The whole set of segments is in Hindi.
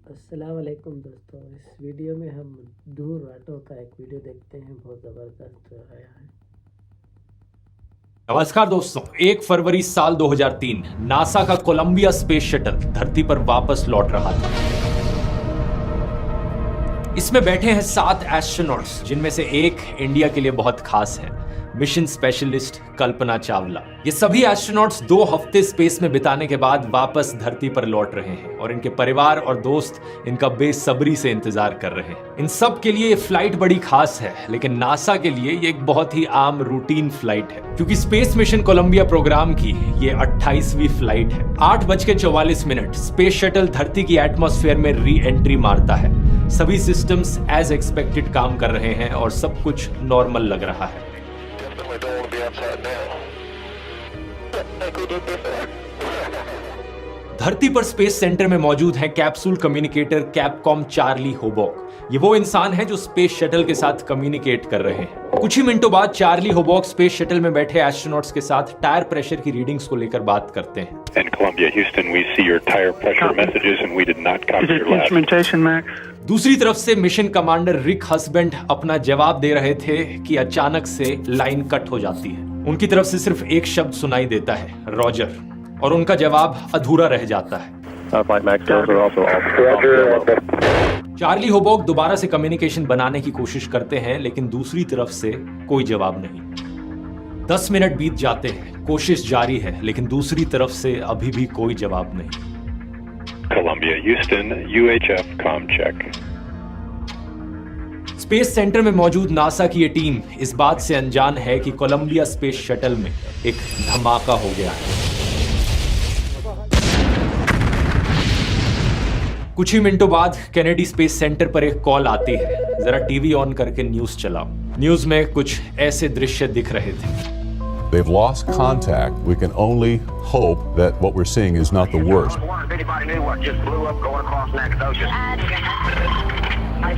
अस्सलाम वालेकुम दोस्तों। इस वीडियो में हम दूर रातों का एक वीडियो देखते हैं, बहुत ज़बरदस्त आया है। नमस्कार दोस्तों, 1 फरवरी साल 2003 नासा का कोलंबिया स्पेस शटल धरती पर वापस लौट रहा था। इसमें बैठे हैं 7 एस्ट्रोनॉट्स, जिनमें से एक इंडिया के लिए बहुत खास है, मिशन स्पेशलिस्ट कल्पना चावला। ये सभी एस्ट्रोनॉट्स 2 हफ्ते स्पेस में बिताने के बाद वापस धरती पर लौट रहे हैं और इनके परिवार और दोस्त इनका बेसब्री से इंतजार कर रहे हैं। इन सब के लिए ये फ्लाइट बड़ी खास है, लेकिन नासा के लिए ये एक बहुत ही आम रूटीन फ्लाइट है, क्योंकि स्पेस मिशन कोलंबिया प्रोग्राम की ये 28वीं फ्लाइट है। 8:44 स्पेस शटल धरती की एटमॉस्फेयर में री एंट्री मारता है। सभी सिस्टम्स एज एक्सपेक्टेड काम कर रहे हैं और सब कुछ नॉर्मल लग रहा है। धरती पर स्पेस सेंटर में मौजूद है कैप्सूल कम्युनिकेटर कैपकॉम चार्ली होबॉक। ये वो इंसान है जो स्पेस शटल के साथ कम्युनिकेट कर रहे हैं। कुछ ही मिनटों बाद चार्ली होबॉक स्पेस शटल में बैठे एस्ट्रोनॉट्स के साथ टायर प्रेशर की रीडिंग्स को लेकर बात करते हैं। And Columbia, Houston, we see your tire pressure messages and we did not copy your last. Instrumentation, Max. दूसरी तरफ से मिशन कमांडर रिक हस्बैंड अपना जवाब दे रहे थे कि अचानक से लाइन कट हो जाती है। उनकी तरफ से सिर्फ एक शब्द सुनाई देता है, रॉजर, और उनका जवाब अधूरा रह जाता है। चार्ली होबॉक दोबारा से कम्युनिकेशन बनाने की कोशिश करते हैं, लेकिन दूसरी तरफ से कोई जवाब नहीं। 10 मिनट बीत जाते हैं, कोशिश जारी है, लेकिन दूसरी तरफ से अभी भी कोई जवाब नहीं। Columbia, Houston, UHF, com check. Space centre में मौजूद नासा की ये टीम इस बात से अनजान है कि कोलंबिया स्पेस शटल में एक धमाका हो गया है। कुछ ही मिनटों बाद कैनेडी स्पेस सेंटर पर एक कॉल आती है। जरा टीवी ऑन करके न्यूज चलाओ। न्यूज में कुछ ऐसे दृश्य दिख रहे थे। They've lost contact. We can only hope that what we're seeing is not the worst. If anybody knew what just blew up going across Nacogdoches. I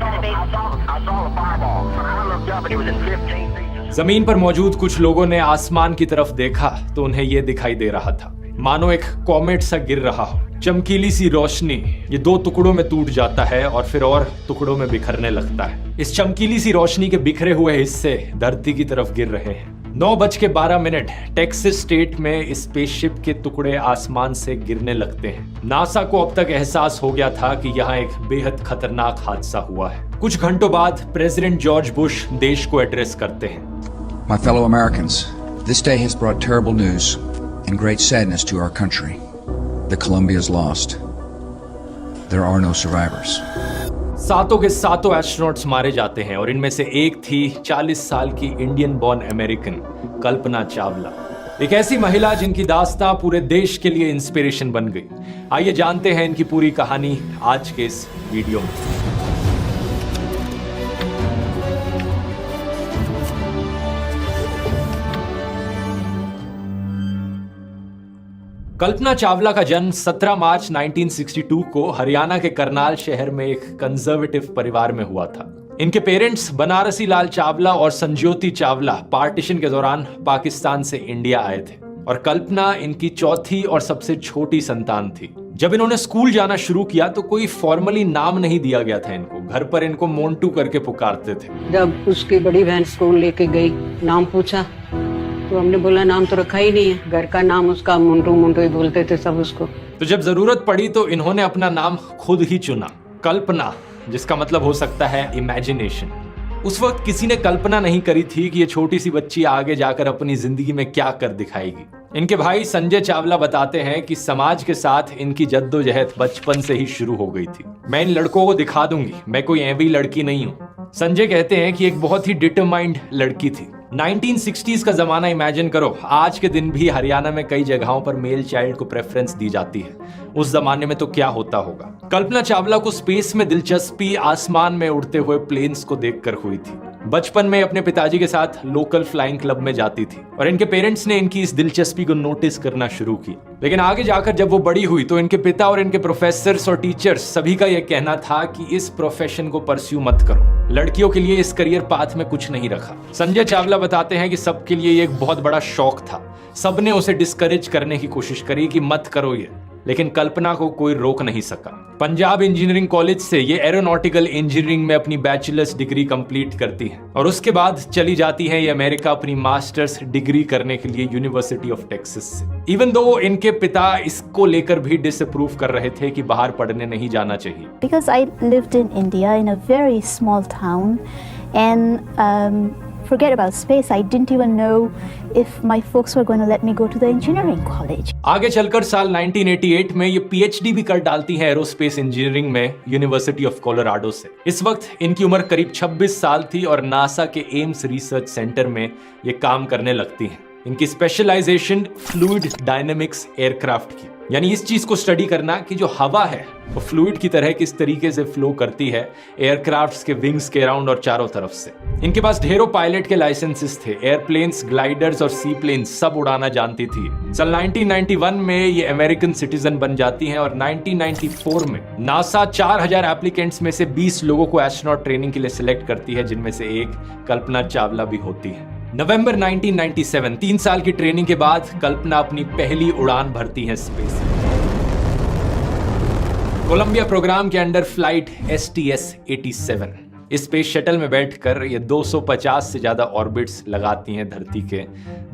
saw a fireball. When I looked up and it was in 15 pieces. जमीन पर मौजूद कुछ लोगों ने आसमान की तरफ देखा तो उन्हें यह दिखाई दे रहा था मानो एक कॉमेट सा गिर रहा हो। चमकीली सी रोशनी ये 2 टुकड़ों में टूट जाता है और फिर और टुकड़ों में बिखरने लगता है। इस चमकीली सी रोशनी के बिखरे हुए हिस्से धरती की तरफ गिर रहे हैं। 9:12 टेक्सास स्टेट में स्पेसशिप के टुकड़े आसमान से गिरने लगते हैं। नासा को अब तक एहसास हो गया था कि यहाँ एक बेहद खतरनाक हादसा हुआ है। कुछ घंटों बाद प्रेसिडेंट जॉर्ज बुश देश को एड्रेस करते हैं। My fellow Americans, this day has brought terrible news and great sadness to our country. The Columbia is lost. There are no survivors. सातों के सातों एस्ट्रोनॉट्स मारे जाते हैं और इनमें से एक थी 40 साल की Indian born American Kalpana Chawla, एक ऐसी महिला जिनकी दास्तां पूरे देश के लिए इंस्पिरेशन बन गई। आइए जानते हैं इनकी पूरी कहानी आज के इस वीडियो में। कल्पना चावला का जन्म 17 मार्च 1962 को हरियाणा के करनाल शहर में एक कंजर्वेटिव परिवार में हुआ था। इनके पेरेंट्स बनारसी लाल चावला और संज्योति चावला पार्टीशन के दौरान पाकिस्तान से इंडिया आए थे और कल्पना इनकी चौथी और सबसे छोटी संतान थी। जब इन्होंने स्कूल जाना शुरू किया तो कोई फॉर्मली नाम नहीं दिया गया था इनको। घर पर इनको मोंटू करके पुकारते थे। जब उसकी बड़ी बहन स्कूल लेके गई, नाम पूछा तो हमने बोला नाम तो रखा ही नहीं है। घर का नाम उसका मुंटू मुंटू ही बोलते थे सब उसको। तो जब जरूरत पड़ी तो इन्होंने अपना नाम खुद ही चुना, कल्पना, जिसका मतलब हो सकता है इमेजिनेशन। उस वक्त किसी ने कल्पना नहीं करी थी कि ये छोटी सी बच्ची आगे जाकर अपनी जिंदगी में क्या कर दिखाएगी। इनके भाई संजय चावला बताते हैं कि समाज के साथ इनकी जद्दोजहद बचपन से ही शुरू हो गई थी। मैं इन लड़कों को दिखा दूंगी, मैं कोई ऐवी लड़की नहीं हूँ। संजय कहते हैं कि एक बहुत ही डिटरमाइंड लड़की थी। 1960s का जमाना इमेजिन करो। आज के दिन भी हरियाणा में कई जगहों पर मेल चाइल्ड को प्रेफरेंस दी जाती है। उस जमाने में तो क्या होता होगा। कल्पना चावला को स्पेस में दिलचस्पी आसमान में उड़ते हुए प्लेन्स को देखकर हुई थी। बचपन में अपने पिताजी के साथ लोकल फ्लाइंग क्लब में जाती थी और इनके पेरेंट्स ने इनकी इस दिलचस्पी को नोटिस करना शुरू किया। लेकिन आगे जाकर जब वो बड़ी हुई तो इनके पिता और इनके प्रोफेसर्स और टीचर्स सभी का यह कहना था कि इस प्रोफेशन को परस्यू मत करो। लड़कियों के लिए इस करियर पाथ में कुछ नहीं रखा। संजय चावला बताते हैं कि सबके लिए ये एक बहुत बड़ा शौक था। सबने उसे डिस्करेज करने की कोशिश करी कि मत करो ये। लेकिन कल्पना को कोई रोक नहीं सका। पंजाब इंजीनियरिंग कॉलेज से ये एरोनॉटिकल इंजीनियरिंग में अपनी बैचलर्स डिग्री कंप्लीट करती है और उसके बाद चली जाती है ये अमेरिका अपनी मास्टर्स डिग्री करने के लिए यूनिवर्सिटी ऑफ टेक्सास से। इवन दो इनके पिता इसको लेकर भी डिसअप्रूव कर रहे थे कि बाहर पढ़ने नहीं जाना चाहिए। Because I lived in India in a very small town and forget about space, I didn't even know if my folks were going to let me go to the engineering college. आगे चलकर साल 1988 में ये पीएचडी भी कर डालती हैं एरोस्पेस इंजीनियरिंग में यूनिवर्सिटी ऑफ कोलोराडो से। इस वक्त इनकी उम्र करीब 26 साल थी और नासा के एम्स रिसर्च सेंटर में ये काम करने लगती हैं। इनकी स्पेशलाइजेशन फ्लूइड डायनेमिक्स एयरक्राफ्ट की, यानी इस चीज को स्टडी करना कि जो हवा है वो फ्लूइड की तरह किस तरीके से फ्लो करती है एयरक्राफ्ट्स के विंग्स के अराउंड और चारों तरफ से। इनके पास ढेरों पायलट के लाइसेंसेस थे, एयरप्लेन्स, ग्लाइडर्स और सी प्लेन्स सब उड़ाना जानती थी। साल 1991 में ये अमेरिकन सिटीजन बन जाती हैं और 1994 में नासा 4000 एप्लीकेंट्स में से 20 लोगों को एस्ट्रोनॉट ट्रेनिंग के लिए सिलेक्ट करती है, जिनमें से एक कल्पना चावला भी होती है। नवंबर 1997, 3 साल की ट्रेनिंग के बाद कल्पना अपनी पहली उड़ान भरती है स्पेस। कोलंबिया प्रोग्राम के अंडर फ्लाइट STS-87 इस स्पेस शटल में बैठकर ये 250 से ज्यादा ऑर्बिट्स लगाती हैं धरती के,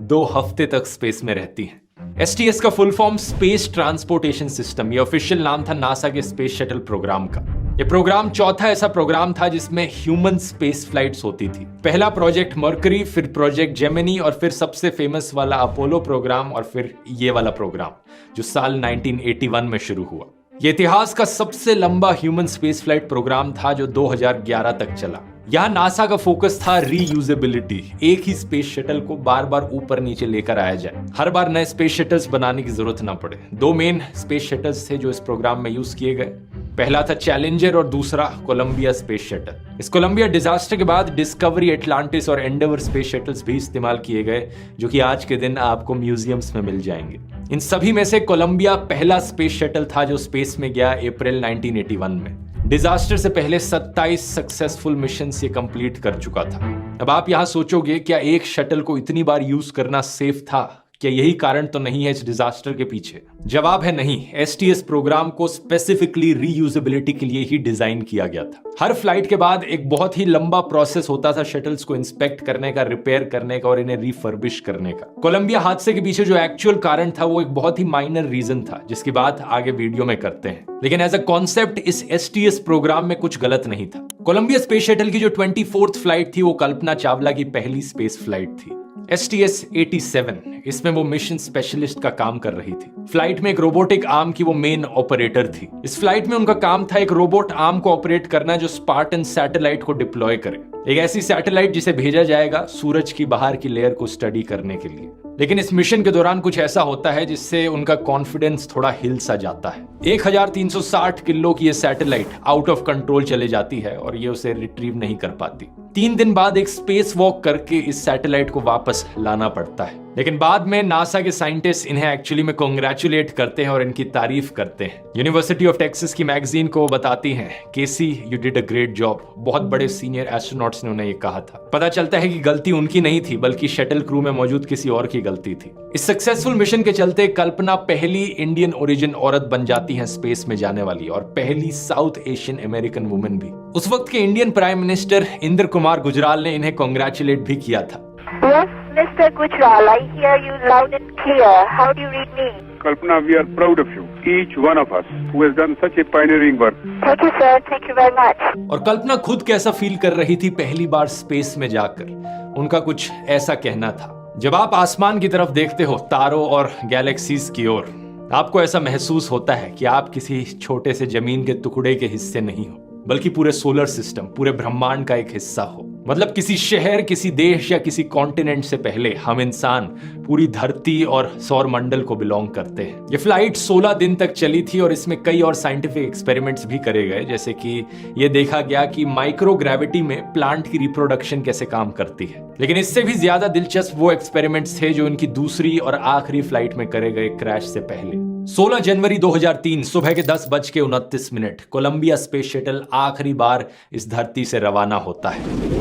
2 हफ्ते तक स्पेस में रहती हैं। STS का full form space transportation system, ये ऑफिशियल नाम था नासा के स्पेस शटल प्रोग्राम का। ये प्रोग्राम चौथा ऐसा प्रोग्राम था जिसमें ह्यूमन स्पेस फ्लाइट्स होती थी। पहला प्रोजेक्ट मर्करी, फिर प्रोजेक्ट जेमिनी और फिर सबसे फेमस वाला अपोलो प्रोग्राम और फिर ये वाला प्रोग्राम जो साल 1981 में शुरू हुआ। ये इतिहास का सबसे लंबा ह्यूमन स्पेस फ्लाइट प्रोग्राम था जो 2011 तक चला। यहाँ नासा का फोकस था रीयूजेबिलिटी, एक ही स्पेस शटल को बार बार ऊपर नीचे लेकर आया जाए, हर बार नए स्पेस शटल्स बनाने की जरूरत ना पड़े। 2 मेन स्पेस शटल्स थे जो इस प्रोग्राम में यूज किए गए। पहला था चैलेंजर और दूसरा कोलंबिया स्पेस शटल। इस कोलंबिया डिजास्टर के बाद डिस्कवरी, एटलांटिस और एंडेवर स्पेस शटल्स भी इस्तेमाल किए गए, जो कि आज के दिन आपको म्यूजियम्स में मिल जाएंगे। इन सभी में से कोलंबिया पहला स्पेस शटल था जो स्पेस में गया अप्रैल 1981 में। डिजास्टर से पहले 27 सक्सेसफुल मिशन ये कंप्लीट कर चुका था। अब आप यहां सोचोगे क्या एक शटल को इतनी बार यूज करना सेफ था? क्या यही कारण तो नहीं है इस डिजास्टर के पीछे? जवाब है नहीं। STS प्रोग्राम को स्पेसिफिकली रीयूजेबिलिटी के लिए ही डिजाइन किया गया था। हर फ्लाइट के बाद एक बहुत ही लंबा प्रोसेस होता था शटल्स को इंस्पेक्ट करने का, रिपेयर करने का और इन्हें रिफर्बिश करने का। कोलंबिया हादसे के पीछे जो एक्चुअल कारण था वो एक बहुत ही माइनर रीजन था, जिसकी बात आगे वीडियो में करते हैं। लेकिन एज अ कॉन्सेप्ट इस STS प्रोग्राम में कुछ गलत नहीं था। कोलंबिया स्पेस शटल की जो 24th फ्लाइट थी वो कल्पना चावला की पहली स्पेस फ्लाइट थी। STS-87 इसमें वो मिशन स्पेशलिस्ट का काम कर रही थी। फ्लाइट में एक रोबोटिक आर्म की वो मेन ऑपरेटर थी। इस फ्लाइट में उनका काम था एक रोबोट आर्म को ऑपरेट करना जो स्पार्टन सैटेलाइट को डिप्लॉय करे, एक ऐसी सैटेलाइट जिसे भेजा जाएगा सूरज की बाहर की लेयर को स्टडी करने के लिए। लेकिन इस मिशन के दौरान कुछ ऐसा होता है जिससे उनका कॉन्फिडेंस थोड़ा हिल सा जाता है। 1360 किलो की ये सैटेलाइट आउट ऑफ कंट्रोल चले जाती है और ये उसे रिट्रीव नहीं कर पाती। 3 दिन बाद एक स्पेस वॉक करके इस सैटेलाइट को वापस लाना पड़ता है। लेकिन बाद में नासा के साइंटिस्ट इन्हें एक्चुअली में कांग्रेचुलेट करते हैं और इनकी तारीफ करते हैं। यूनिवर्सिटी ऑफ टेक्सास की मैगजीन को बताती हैं, KC you did a great job. बहुत बड़े सीनियर एस्ट्रोनॉट्स ने उन्हें ये कहा था। पता चलता है कि गलती उनकी नहीं थी बल्कि शटल क्रू में मौजूद किसी और की गलती थी। इस सक्सेसफुल मिशन के चलते कल्पना पहली इंडियन ओरिजिन औरत बन जाती है स्पेस में जाने वाली और पहली साउथ एशियन अमेरिकन वुमेन भी। उस वक्त के Indian prime minister Indra Kumar Gujral ने इन्हें कांग्रेचुलेट भी किया था। Yes, Mr. Gujral, I hear you loud and clear. How do you read me? Kalpana, we are proud of you, each one of us who has done such a pioneering work. Thank you, sir. Thank you very much. और कल्पना खुद कैसा फील कर रही थी पहली बार स्पेस में जाकर, उनका कुछ ऐसा कहना था। जब आप आसमान की तरफ देखते हो, तारों और गैलेक्सीज की ओर, आपको ऐसा महसूस होता है कि आप किसी छोटे से जमीन के टुकड़े के हिस्से नहीं हो, बल्कि पूरे सोलर सिस्टम, पूरे ब्रह्मांड का एक हिस्सा हो। मतलब किसी शहर, किसी देश या किसी कॉन्टिनेंट से पहले हम इंसान पूरी धरती और सौर मंडल को बिलोंग करते हैं। ये फ्लाइट 16 दिन तक चली थी और इसमें कई और साइंटिफिक एक्सपेरिमेंट्स भी करे गए, जैसे कि ये देखा गया कि माइक्रोग्रेविटी में प्लांट की रिप्रोडक्शन कैसे काम करती है। लेकिन इससे भी ज्यादा दिलचस्प वो एक्सपेरिमेंट्स थे जो इनकी दूसरी और आखिरी फ्लाइट में करे गए क्रैश से पहले। 16 जनवरी 2003 सुबह के 10:29 कोलंबिया स्पेस शटल आखिरी बार इस धरती से रवाना होता है।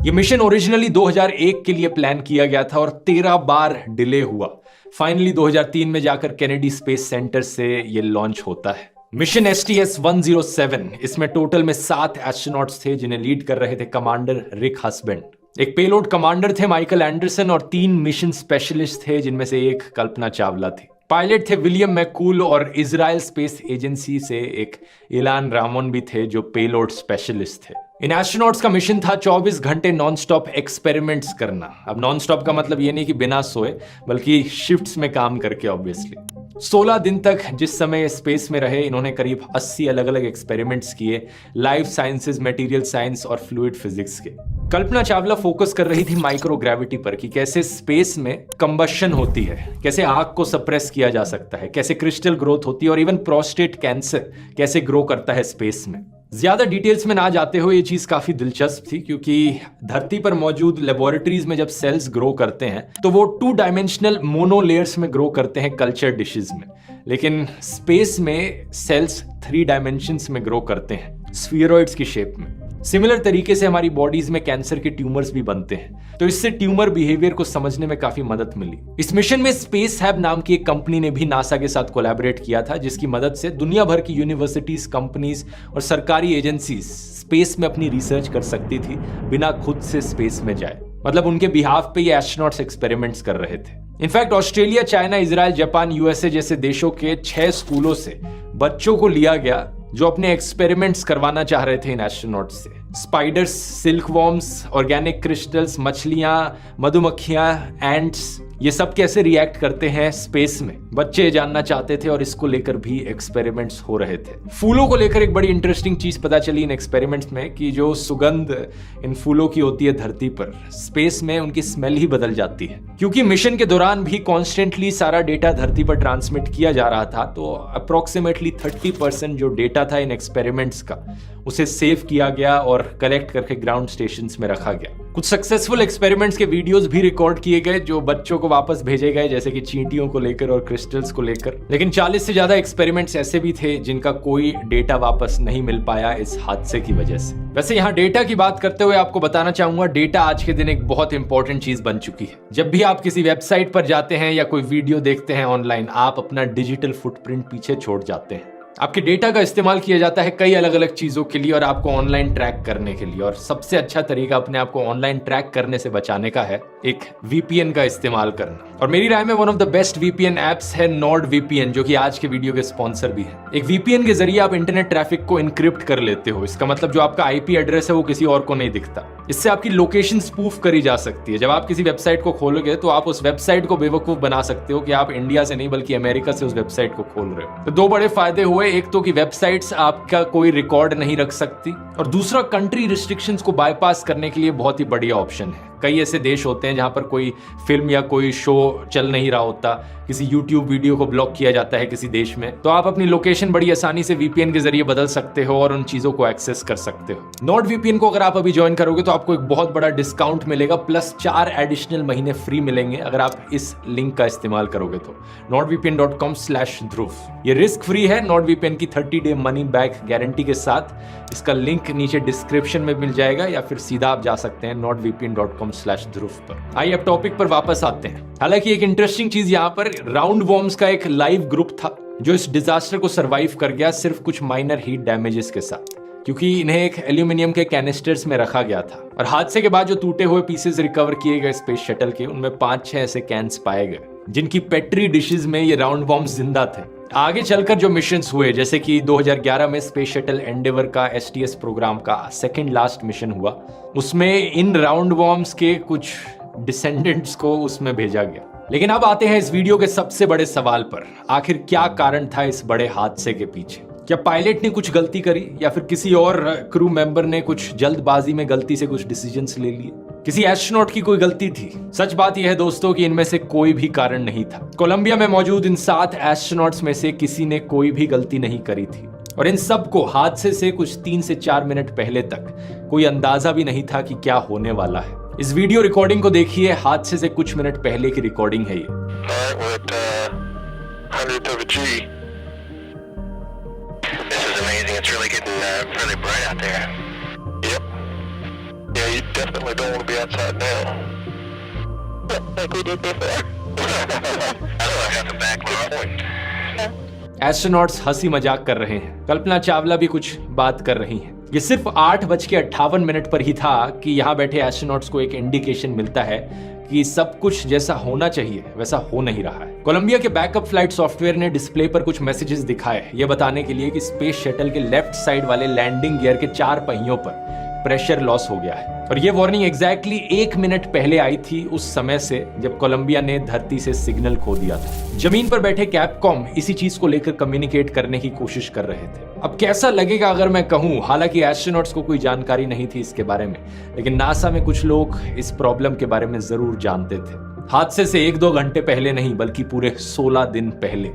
ये मिशन ओरिजिनली 2001 के लिए प्लान किया गया था और 13 बार डिले हुआ। फाइनली 2003 में जाकर केनेडी स्पेस सेंटर से ये लॉन्च होता है। मिशन STS-107, इसमें टोटल में 7 एस्ट्रोनॉट्स थे जिन्हें लीड कर रहे थे कमांडर रिक हस्बैंड। एक पेलोड कमांडर थे माइकल एंडरसन और 3 मिशन स्पेशलिस्ट थे जिनमें से एक कल्पना चावला थी। पायलट थे विलियम मैकूल और इजराइल स्पेस एजेंसी से एक इलान रामोन भी थे जो पेलोड स्पेशलिस्ट थे। इन एस्ट्रोनॉट्स का मिशन था 24 घंटे नॉन स्टॉप एक्सपेरिमेंट्स करना। अब नॉन स्टॉप का मतलब ये नहीं कि बिना सोए, बल्कि शिफ्ट्स में काम करके ऑब्वियसली। 16 दिन तक जिस समय स्पेस में रहे, इन्होंने करीब 80 अलग अलग एक्सपेरिमेंट्स किए, लाइफ साइंसेज, मटेरियल साइंस और फ्लूइड फिजिक्स के। कल्पना चावला फोकस कर रही थी माइक्रोग्रेविटी पर कि कैसे स्पेस में कंबशन होती है, कैसे आग को सप्रेस किया जा सकता है, कैसे क्रिस्टल ग्रोथ होती है और इवन प्रोस्टेट कैंसर कैसे ग्रो करता है स्पेस में। ज्यादा डिटेल्स में ना जाते हुए ये चीज काफी दिलचस्प थी क्योंकि धरती पर मौजूद लेबोरेटरीज में जब सेल्स ग्रो करते हैं तो वो 2 डायमेंशनल मोनोलेयर्स में ग्रो करते हैं कल्चर डिशेस में, लेकिन स्पेस में सेल्स 3 डायमेंशंस में ग्रो करते हैं स्फीयरॉइड्स की शेप में। सिमिलर तरीके से हमारी बॉडीज में कैंसर के ट्यूमर्स भी बनते हैं, तो इससे ट्यूमर बिहेवियर को समझने में काफी मदद मिली। इस मिशन में स्पेस हैब नाम की एक कंपनी ने भी नासा के साथ कोलैबोरेट किया था, जिसकी मदद से दुनिया भर की यूनिवर्सिटीज, कंपनीज और सरकारी एजेंसीज स्पेस में अपनी रिसर्च कर सकती थी बिना खुद से स्पेस में जाए। मतलब उनके बिहाफ पे ये एस्ट्रोनॉट्स एक्सपेरिमेंट्स कर रहे थे। In fact Australia, China, Israel, Japan, USA जैसे देशों के 6 स्कूलों से बच्चों को लिया गया जो अपने एक्सपेरिमेंट्स करवाना चाह रहे थे इन एस्ट्रोनॉट्स से। Spiders, silk worms, organic crystals, मछलियां, मधुमक्खियां, एंट्स, ये सब कैसे रिएक्ट करते हैं स्पेस में, बच्चे जानना चाहते थे और इसको लेकर भी एक्सपेरिमेंट्स हो रहे थे। फूलों को लेकर एक बड़ी इंटरेस्टिंग चीज पता चली इन एक्सपेरिमेंट्स में कि जो सुगंध इन फूलों की होती है धरती पर, स्पेस में उनकी स्मेल ही बदल जाती है। क्योंकि मिशन के दौरान भी कॉन्स्टेंटली सारा डेटा धरती पर ट्रांसमिट किया जा रहा था, तो अप्रोक्सीमेटली 30% जो डेटा था इन एक्सपेरिमेंट्स का उसे सेव किया गया और कलेक्ट करके ग्राउंड स्टेशंस में रखा गया। कुछ सक्सेसफुल एक्सपेरिमेंट्स के वीडियोस भी रिकॉर्ड किए गए जो बच्चों को वापस भेजे गए, जैसे कि चींटियों को लेकर और क्रिस्टल्स को लेकर। लेकिन 40 से ज्यादा एक्सपेरिमेंट्स ऐसे भी थे जिनका कोई डेटा वापस नहीं मिल पाया इस हादसे की वजह से। वैसे यहाँ डेटा की बात करते हुए आपको बताना चाहूंगा, डेटा आज के दिन एक बहुत इंपॉर्टेंट चीज बन चुकी है। जब भी आप किसी वेबसाइट पर जाते हैं या कोई वीडियो देखते हैं ऑनलाइन, आप अपना डिजिटल फुटप्रिंट पीछे छोड़ जाते हैं। आपके डेटा का इस्तेमाल किया जाता है कई अलग अलग चीजों के लिए और आपको ऑनलाइन ट्रैक करने के लिए। और सबसे अच्छा तरीका अपने आप को ऑनलाइन ट्रैक करने से बचाने का है एक VPN का इस्तेमाल करना। और मेरी राय में one of the best VPN apps है NordVPN, जो कि आज के वीडियो के स्पॉन्सर भी है। एक VPN के जरिए आप इंटरनेट ट्रैफिक को इनक्रिप्ट कर लेते हो। इसका मतलब जो आपका IP एड्रेस है वो किसी और को नहीं दिखता। इससे आपकी लोकेशन स्पूफ करी जा सकती है। जब आप किसी वेबसाइट को खोलोगे तो आप उस वेबसाइट को बेवकूफ बना सकते हो कि आप इंडिया से नहीं बल्कि अमेरिका से उस वेबसाइट को खोल रहे हो। तो 2 बड़े फायदे हुए, एक तो कि वेबसाइट्स आपका कोई रिकॉर्ड नहीं रख सकती, और दूसरा कंट्री रिस्ट्रिक्शंस को बाईपास करने के लिए बहुत ही बढ़िया ऑप्शन है। कई ऐसे देश होते हैं जहां पर कोई फिल्म या कोई शो चल नहीं रहा होता, किसी YouTube वीडियो को ब्लॉक किया जाता है किसी देश में, तो आप अपनी लोकेशन बड़ी आसानी से VPN के जरिए बदल सकते हो और उन चीजों को एक्सेस कर सकते हो। NordVPN को अगर आप अभी ज्वाइन करोगे तो आपको एक बहुत बड़ा डिस्काउंट मिलेगा, प्लस 4 एडिशनल महीने फ्री मिलेंगे अगर आप इस लिंक का इस्तेमाल करोगे तो। nordvpn.com/dhruv। ये रिस्क फ्री है NordVPN की 30 डे मनी बैक गारंटी के साथ। इसका लिंक नीचे डिस्क्रिप्शन में मिल जाएगा या फिर सीधा आप जा सकते हैं nordvpn.com/dhruv पर। आइए अब टॉपिक पर वापस आते हैं। हालांकि एक इंटरेस्टिंग चीज यहाँ पर, राउंड वॉर्म्स का एक लाइव ग्रुप था जो इस डिजास्टर को सरवाइव कर गया सिर्फ कुछ माइनर हीट डैमेजेस के साथ, क्योंकि इन्हें एक एल्यूमिनियम के कैनिस्टर्स में रखा गया था। और हादसे के बाद जो टूटे हुए पीसेस रिकवर किए गए स्पेस शटल के, उनमें 5-6 ऐसे कैंस पाए गए जिनकी पेट्री डिशेस में ये राउंड वॉर्म्स जिंदा थे। आगे चलकर जो मिशंस हुए, जैसे कि 2011 में स्पेस शटल एंडेवर का STS प्रोग्राम का सेकंड लास्ट मिशन हुआ, उसमें इन राउंड वॉर्म्स के कुछ डिसेंडेंट्स को उसमें भेजा गया। लेकिन अब आते हैं इस वीडियो के सबसे बड़े सवाल पर, आखिर क्या कारण था इस बड़े हादसे के पीछे? क्या पायलट ने कुछ गलती करी या फिर किसी और क्रू मेंबर ने कुछ जल्दबाजी में गलती से कुछ डिसीजंस ले लिए? किसी एस्ट्रोनॉट की कोई गलती थी? सच बात यह है दोस्तों कि इनमें से कोई भी कारण नहीं था। कोलंबिया में मौजूद इन 7 एस्ट्रोनॉट्स में से किसी ने कोई भी गलती नहीं करी थी और इन सबको हादसे से कुछ 3 से 4 मिनट पहले तक कोई अंदाजा भी नहीं था कि क्या होने वाला है। इस वीडियो रिकॉर्डिंग को देखिए, हादसे से कुछ मिनट पहले की रिकॉर्डिंग है ये। you definitely don't want to be outside now. Like we did before. I have to back my point. Astronauts हंसी मजाक कर रहे हैं। कल्पना चावला भी कुछ बात कर रही हैं। ये सिर्फ 8:58 पर ही था कि यहाँ बैठे एस्ट्रोनॉट्स को एक इंडिकेशन मिलता है कि सब कुछ जैसा होना चाहिए वैसा हो नहीं रहा है। कोलंबिया के बैकअप फ्लाइट सॉफ्टवेयर ने डिस्प्ले पर कुछ मैसेजेस दिखाए, ये बताने के लिए कि स्पेस शटल के लेफ्ट साइड वाले लैंडिंग गियर के 4 पहियों पर प्रेशर लॉस हो गया है। और ये वार्निंग एग्जैक्टली 1 मिनट पहले आई थी, उस समय से जब कोलंबिया ने धरती से सिग्नल खो दिया था। जमीन पर बैठे कैपकॉम इसी चीज को लेकर कम्युनिकेट करने की कोशिश कर रहे थे। अब कैसा लगेगा अगर मैं कहूं, हालांकि एस्ट्रोनॉट्स को कोई जानकारी नहीं थी इसके बारे में, लेकिन नासा में कुछ लोग इस प्रॉब्लम के बारे में जरूर जानते थे। हादसे से 1-2 घंटे पहले नहीं बल्कि पूरे 16 दिन पहले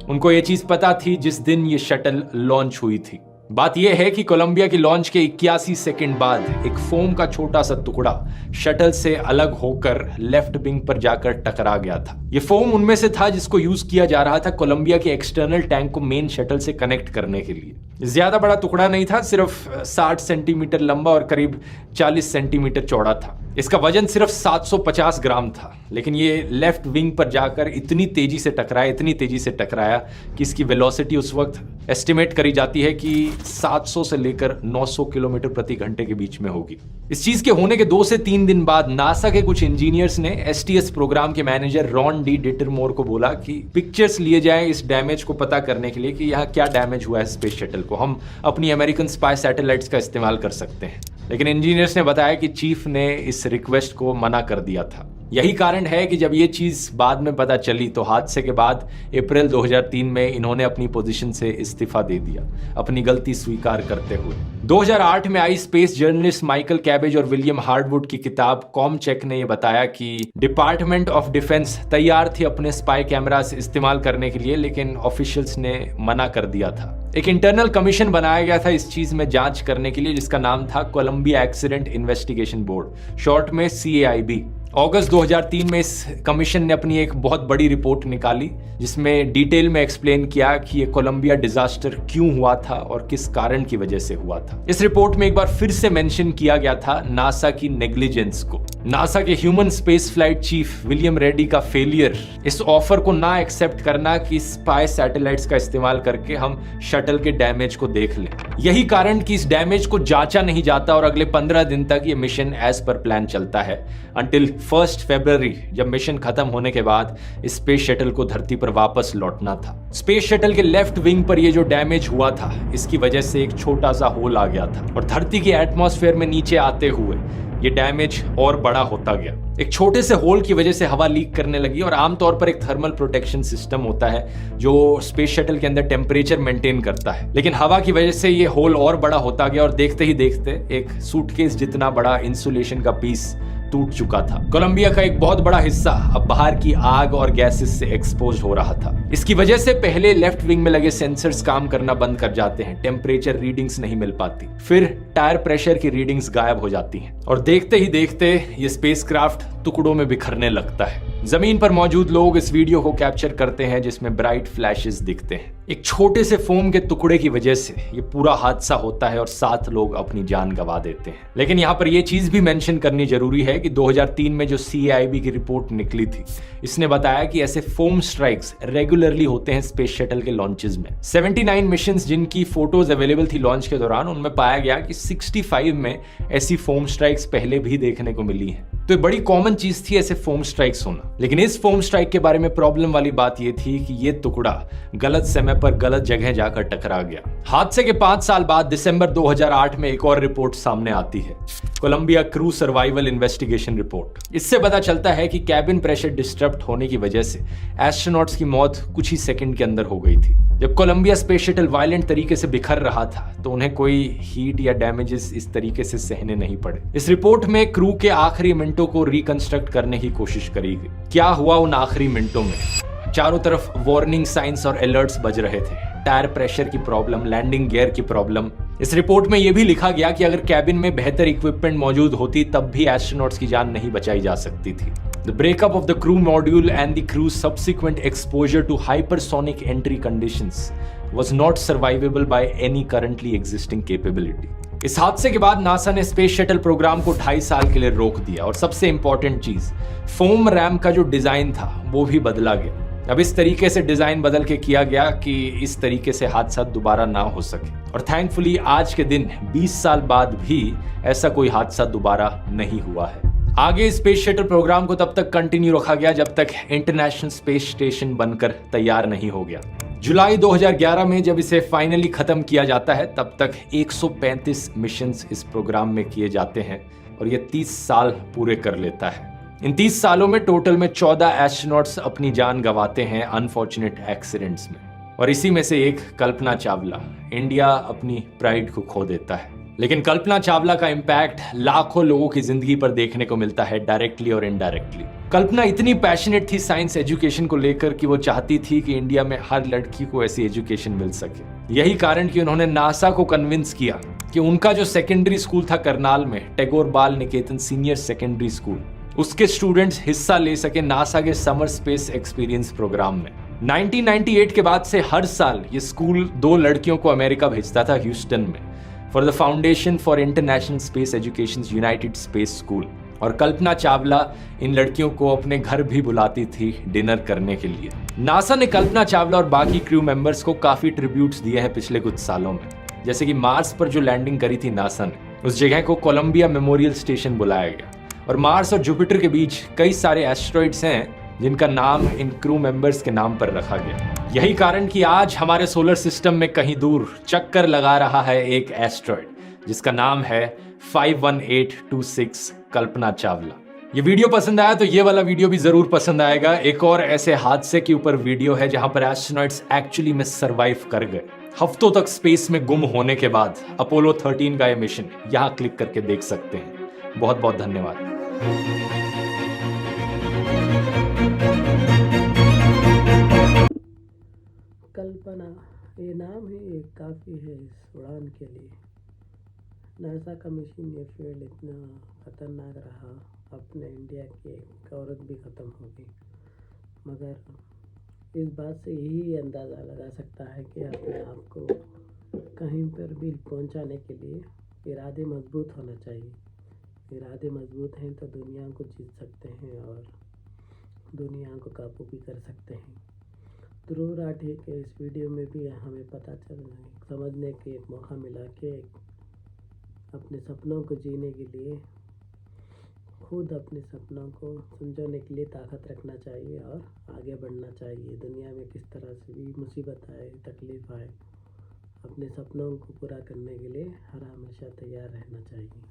उनको ये चीज पता थी जिस दिन ये शटल लॉन्च हुई थी। बात यह है कि कोलंबिया की लॉन्च के 81 सेकंड बाद एक फोम का छोटा सा टुकड़ा शटल से अलग होकर लेफ्ट विंग पर जाकर टकरा गया था। यह फोम उनमें से था जिसको यूज किया जा रहा था कोलंबिया के एक्सटर्नल टैंक को मेन शटल से कनेक्ट करने के लिए। ज्यादा बड़ा टुकड़ा नहीं था, सिर्फ 60 सेंटीमीटर लंबा और करीब 40 सेंटीमीटर चौड़ा था। इसका वजन सिर्फ 750 ग्राम था, लेकिन ये लेफ्ट विंग पर जाकर इतनी तेजी से टकराया कि इसकी वेलोसिटी उस वक्त एस्टिमेट करी जाती है कि 700 से लेकर 900 किलोमीटर प्रति घंटे के बीच में होगी। इस चीज के होने के 2 से 3 दिन बाद नासा के कुछ इंजीनियर्स ने STS प्रोग्राम के मैनेजर रॉन डी डिटरमोर को बोला कि पिक्चर्स लिए जाएं इस डैमेज को पता करने के लिए कि यहाँ क्या डैमेज हुआ है स्पेस शटल को, हम अपनी अमेरिकन स्पाई सैटेलाइट्स का इस्तेमाल कर सकते हैं। लेकिन इंजीनियर्स ने बताया कि चीफ ने इस रिक्वेस्ट को मना कर दिया था। यही कारण है कि जब ये चीज बाद में पता चली तो हादसे के बाद अप्रैल 2003 में इन्होंने अपनी पोजीशन से इस्तीफा दे दिया, अपनी गलती स्वीकार करते हुए। 2008 में आई स्पेस जर्नलिस्ट माइकल कैबेज और विलियम हार्डवुड की किताब कॉमचेक ने यह बताया कि डिपार्टमेंट ऑफ डिफेंस तैयार थी अपने स्पाई कैमरास इस्तेमाल करने के लिए, लेकिन ऑफिशियल्स ने मना कर दिया था। एक इंटरनल कमीशन बनाया गया था इस चीज में जांच करने के लिए, जिसका नाम था Columbia accident investigation board, short में CAIB। अगस्त 2003 में इस कमीशन ने अपनी एक बहुत बड़ी रिपोर्ट निकाली जिसमें डिटेल में एक्सप्लेन किया कि ये कोलंबिया डिजास्टर क्यों हुआ था और किस कारण की वजह से हुआ था। इस रिपोर्ट में एक बार फिर से मेंशन किया गया था नासा की नेग्लिजेंस को, नासा के human space flight chief William Reddy का फेलियर, इस ऑफर को ना एक्सेप्ट करना कि स्पाई सैटेलाइट्स का इस्तेमाल करके हम शटल के डैमेज को देख लें। यही कारण कि इस डैमेज को जांचा नहीं जाता और अगले 15 दिन तक ये मिशन एज पर प्लान चलता है, अंटिल 1 फरवरी जब मिशन खत्म होने के बाद स्पेस शटल को धरती पर वापस लौटना था। स्पेस शटल के लेफ्ट विंग पर ये जो डैमेज हुआ था, इसकी वजह से एक छोटा सा होल आ गया था और धरती के एटमॉस्फेयर में नीचे आते हुए ये डैमेज और बड़ा होता गया। एक छोटे से होल की वजह से हवा लीक करने लगी और आमतौर पर एक थर्मल प्रोटेक्शन सिस्टम होता है जो स्पेस शटल के अंदर टेम्परेचर मेंटेन करता है, लेकिन हवा की वजह से ये होल और बड़ा होता गया और देखते ही देखते एक सूटकेस जितना बड़ा इंसुलेशन का पीस टूट चुका था। कोलंबिया का एक बहुत बड़ा हिस्सा अब बाहर की आग और गैसेस से एक्सपोज हो रहा था। इसकी वजह से पहले लेफ्ट विंग में लगे सेंसर्स काम करना बंद कर जाते हैं, टेम्परेचर रीडिंग्स नहीं मिल पाती, फिर टायर प्रेशर की रीडिंग्स गायब हो जाती हैं और देखते ही देखते ये स्पेसक्राफ्ट टुकड़ों में बिखरने लगता है। जमीन पर मौजूद लोग इस वीडियो को कैप्चर करते हैं जिसमें ब्राइट फ्लैशेस दिखते हैं। एक छोटे से फोम के टुकड़े की वजह से ये पूरा हादसा होता है और 7 लोग अपनी जान गंवा देते हैं। लेकिन यहाँ पर यह चीज भी मेंशन करनी जरूरी है कि 2003 में जो CAIB की रिपोर्ट निकली थी, इसने बताया कि ऐसे फोम स्ट्राइक्स रेगुलरली होते हैं स्पेस शटल के लॉन्चेस में। 79 मिशंस जिनकी फोटोज अवेलेबल थी लॉन्च के दौरान, उनमें पाया गया कि 65 में ऐसी फोम स्ट्राइक्स पहले भी देखने को मिली हैं। तो बड़ी कॉमन चीज थी ऐसे फोम स्ट्राइक्स होना। लेकिन इस फोम स्ट्राइक के बारे में प्रॉब्लम वाली बात यह थी कि यह टुकड़ा गलत समय पर गलत जगह जाकर टकरा गया। हादसे के 5 साल बाद दिसंबर 2008 में एक और रिपोर्ट सामने आती है, Columbia crew survival investigation report. इससे पता चलता है कि कैबिन प्रेशर डिस्टर्ब होने की वजह से एस्ट्रोनॉट्स की मौत कुछ ही सेकंड के अंदर हो गई थी। जब कोलंबिया स्पेस शटल वायलेंट तरीके से बिखर रहा था तो उन्हें कोई हीट या डैमेजेस इस तरीके से सहने नहीं पड़े। इस रिपोर्ट में क्रू के आखिरी मिनटों को रिकंस्ट्रक्ट करने की कोशिश करी गई। क्या हुआ उन आखिरी मिनटों में? चारों तरफ वार्निंग साइंस और अलर्ट्स बज रहे थे, टायर प्रेशर की प्रॉब्लम, लैंडिंग गियर की प्रॉब्लम। इस रिपोर्ट में यह भी लिखा गया कि अगर कैबिन में बेहतर इक्विपमेंट मौजूद होती तब भी एस्ट्रोनॉट्स की जान नहीं बचाई जा सकती थी। The breakup of the crew module and the crew's subsequent exposure to hypersonic entry conditions was not survivable by any currently existing capability. इस हादसे के बाद नासा ने स्पेस शटल प्रोग्राम को 2.5 साल के लिए रोक दिया और सबसे इंपॉर्टेंट चीज, फोम रैम्प का जो डिजाइन था वो भी बदला गया। अब इस तरीके से डिजाइन बदल के किया गया कि इस तरीके से हादसा दोबारा ना हो सके। और थैंकफुली आज के दिन 20 साल बाद भी ऐसा कोई हादसा दोबारा नहीं हुआ है। आगे स्पेस शटल प्रोग्राम को तब तक कंटिन्यू रखा गया जब तक इंटरनेशनल स्पेस स्टेशन बनकर तैयार नहीं हो गया। जुलाई 2011 में जब इसे फाइनली खत्म किया जाता है तब तक 135 मिशंस इस प्रोग्राम में किए जाते हैं और ये 30 साल पूरे कर लेता है। इन 30 सालों में टोटल में 14 एस्ट्रोनॉट्स अपनी जान गंवाते हैं अनफॉर्चुनेट एक्सीडेंट्स में, और इसी में से एक कल्पना चावला। इंडिया अपनी प्राइड को खो देता है, लेकिन कल्पना चावला का इम्पैक्ट लाखों लोगों की जिंदगी पर देखने को मिलता है, डायरेक्टली और इनडायरेक्टली। कल्पना इतनी पैशनेट थी साइंस एजुकेशन को लेकर कि वो चाहती थी कि इंडिया में हर लड़की को ऐसी एजुकेशन मिल सके। यही कारण कि उन्होंने नासा को कन्विंस किया कि उनका जो सेकेंडरी स्कूल था करनाल में, टैगोर बाल निकेतन सीनियर सेकेंडरी स्कूल, उसके स्टूडेंट्स हिस्सा ले सके नासा के समर स्पेस एक्सपीरियंस प्रोग्राम में। 1998 के बाद से हर साल ये स्कूल 2 लड़कियों को अमेरिका भेजता था ह्यूस्टन में for the foundation for international space education United space school. और कल्पना चावला इन लड़कियों को अपने घर भी बुलाती थी डिनर करने के लिए। नासा ने कल्पना चावला और बाकी क्रू मेंबर्स को काफी ट्रिब्यूट्स दिए हैं पिछले कुछ सालों में, जैसे कि मार्स पर जो लैंडिंग करी थी नासा ने, उस जगह को कोलंबिया मेमोरियल स्टेशन बुलाया गया। और मार्स और जुपिटर के बीच कई सारे एस्ट्रॉइड्स हैं जिनका नाम इन क्रू मेंबर्स के नाम पर रखा गया। यही कारण कि आज हमारे सोलर सिस्टम में कहीं दूर चक्कर लगा रहा है एक एस्ट्रॉइड जिसका नाम है 51826 कल्पना चावला। ये वीडियो पसंद आया तो ये वाला वीडियो भी जरूर पसंद आएगा। एक और ऐसे हादसे के ऊपर वीडियो है जहां पर एस्ट्रोनॉट्स एक्चुअली में सरवाइव कर गए। हफ्तों तक स्पेस में गुम होने के बाद अपोलो 13 का ये मिशन यहां क्लिक करके देख सकते हैं। बहुत बहुत धन्यवाद। कल्पना, ये नाम ही काफ़ी है इस उड़ान के लिए। नासा का मिशन ये फील्ड इतना ख़तरनाक रहा, अपने इंडिया की एक औरत भी ख़त्म हो गई। मगर इस बात से यही अंदाज़ा लगा सकता है कि अपने आप को कहीं पर भी पहुंचाने के लिए इरादे मजबूत होना चाहिए। इरादे मजबूत हैं तो दुनिया को जीत सकते हैं और दुनिया को काबू भी कर सकते हैं। ध्रुव राठी के इस वीडियो में भी हमें पता समझने के एक मौका मिला कि अपने सपनों को जीने के लिए खुद अपने सपनों को संजोने के लिए ताकत रखना चाहिए और आगे बढ़ना चाहिए। दुनिया में किस तरह से भी मुसीबत आए, तकलीफ आए, अपने सपनों को पूरा करने के लिए हर हमेशा तैयार रहना चाहिए।